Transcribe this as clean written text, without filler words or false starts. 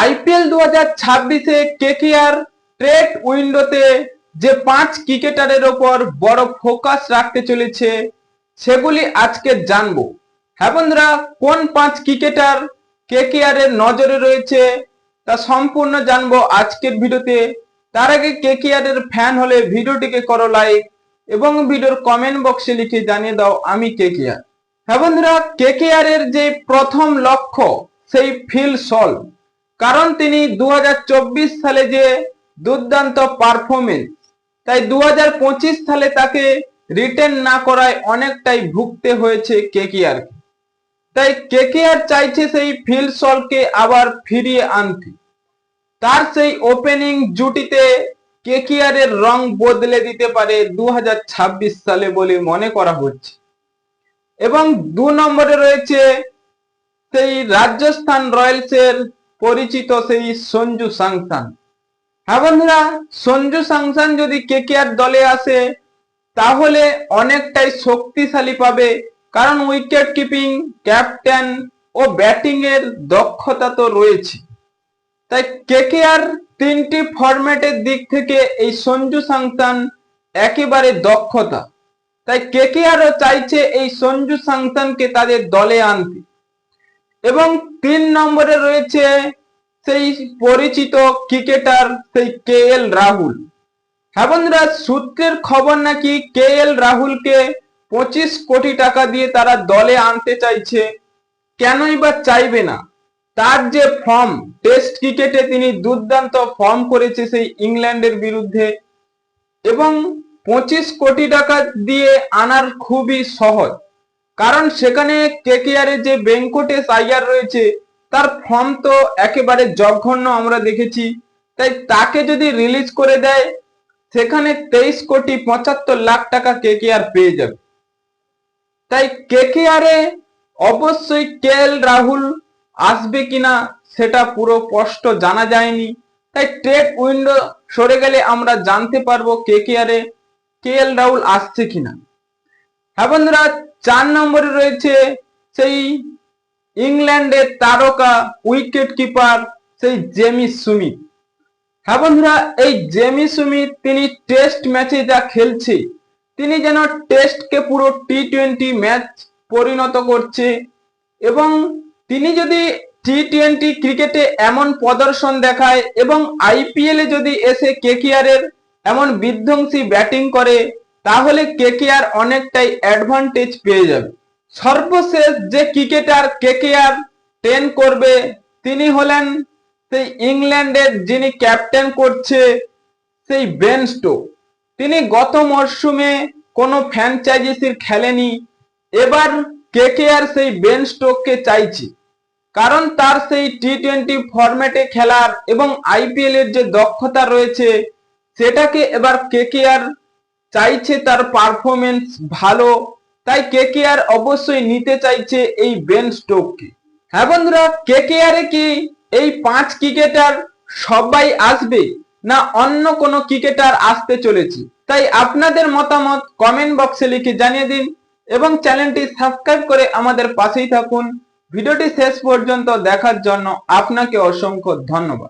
IPL 2026-এ KKR trade উইন্ডোতে যে 5 ক্রিকেটারের ওপর বড় ফোকাস রাখতে চলেছে সেগুলি আজকে জানবো। হ্যাঁ বন্ধুরা, কোন 5 ক্রিকেটার কেকেআর এর নজরে রয়েছে তা সম্পূর্ণ জানবো আজকের ভিডিওতে। তার আগে কেকেআর এর ফ্যান হলে ভিডিওটিকে করো লাইক এবং ভিডিওর কমেন্ট বক্সে লিখে জানিয়ে দাও আমি কেকেআর। হ্যাঁ বন্ধুরা, কেকেআর এর যে প্রথম লক্ষ্য সেই ফিল সল্ট, কারণ তিনি 2024 সালে যে দুর্দান্ত পারফরমেন্স, তাই 2025 সালে তাকে রিটেন না করায় অনেকটাই ভুগতে হয়েছে কেকেআর। তাই কেকেআর চাইছে সেই ফিল সল্টকে আবার ফিরিয়ে আনতে। তার সেই ওপেনিং জুটিতে কেকেআর এর রং বদলে দিতে পারে 2026 সালে বলে মনে করা হচ্ছে। এবং 2 নম্বরে রয়েছে সেই রাজস্থান রয়্যালসের পরিচিত সেই সঞ্জু স্যামসন। হ্যাঁ বন্ধুরা, সঞ্জু স্যামসন যদি কেকেআর দলে আসে তাহলে অনেকটাই শক্তিশালী পাবে, কারণ উইকেট কিপিং, ক্যাপ্টেন ও ব্যাটিং এর দক্ষতা তো রয়েছে। তাই কেকেআর 3টি ফরম্যাটের দিক থেকে এই সঞ্জু স্যামসন একেবারে দক্ষতা। তাই কেকেআরও চাইছে এই সঞ্জু স্যামসনকে তাদের দলে আনতে। এবং 3 নম্বরে রয়েছে সেই পরিচিত ক্রিকেটার সেই কেএল রাহুল। হ্যাঁ বন্ধুরা, সূত্রের খবর নাকি কেএল রাহুলকে 25 কোটি টাকা দিয়ে তারা দলে আনতে চাইছে। কেনই বা চাইবে না? তার যে ফর্ম, টেস্ট ক্রিকেটে তিনি দুর্দান্ত ফর্ম করেছে সেই ইংল্যান্ডের বিরুদ্ধে, এবং 25 কোটি টাকা দিয়ে আনার খুবই সহজ, কারণ সেখানে কেকেআর এর যে ভেঙ্কটেশ আইয়ার রয়েছে তার ফর্ম তো একেবারে জঘন্য আমরা দেখেছি। তাই তাকে যদি রিলিজ করে দেয় সেখানে 23 কোটি 75 লাখ টাকা কেকেআর পেয়ে যাবে। তাই কেকেআর এ অবশ্যই কেএল রাহুল আসবে কিনা সেটা পুরো স্পষ্ট জানা যায়নি। তাই ট্রেড উইন্ডো সরে গেলে আমরা জানতে পারবো কেকেআর এ কেএল রাহুল আসছে কিনা। হ্যাঁ বন্ধুরা, 4 নম্বরে রয়েছে সেই ইংল্যান্ডের তারকা উইকেট কিপার সেই জেমি স্মিথ। হ্যাঁ বন্ধুরা, এই জেমি স্মিথ তিনি টেস্ট ম্যাচে যা খেলছে, তিনি যেন টেস্টকে পুরো টি20 ম্যাচ পরিণত করছে। এবং তিনি যদি টি20 ক্রিকেটে এমন প্রদর্শন দেখায় এবং আইপিএল এ যদি এসে কেকেআর এর এমন বিধ্বংসী ব্যাটিং করে তাহলে কেকেআর অনেকটাই অ্যাডভান্টেজ পেয়ে যাবে। সর্বশেষ যে ক্রিকেটার কেকেআর ট্রেন করবে তিনি হলেন সেই ইংল্যান্ডের যিনি ক্যাপ্টেন করছে সেই বেন স্টোকস। তিনি গত মরশুমে কোনো ফ্র্যাঞ্চাইজির খেলেনি, এবার কেকেআর সেই বেন স্টোকসকে চাইছে, কারণ তার সেই টি20 ফরম্যাটে খেলার এবং আইপিএল এর যে দক্ষতা রয়েছে সেটাকে এবার কেকেআর চাইছে, তার পারফরমেন্স ভালো। তাই কেকেআর অবশ্যই নিতে চাইছে এই বেন স্টোকসকে। হ্যাঁ বন্ধুরা, কেকেআর এ কি এই 5 ক্রিকেটার সবাই আসবে না অন্য কোনো ক্রিকেটার আসতে চলেছে? তাই আপনাদের মতামত কমেন্ট বক্সে লিখে জানিয়ে দিন এবং চ্যানেলটি সাবস্ক্রাইব করে আমাদের পাশেই থাকুন। ভিডিওটি শেষ পর্যন্ত দেখার জন্য আপনাকে অসংখ্য ধন্যবাদ।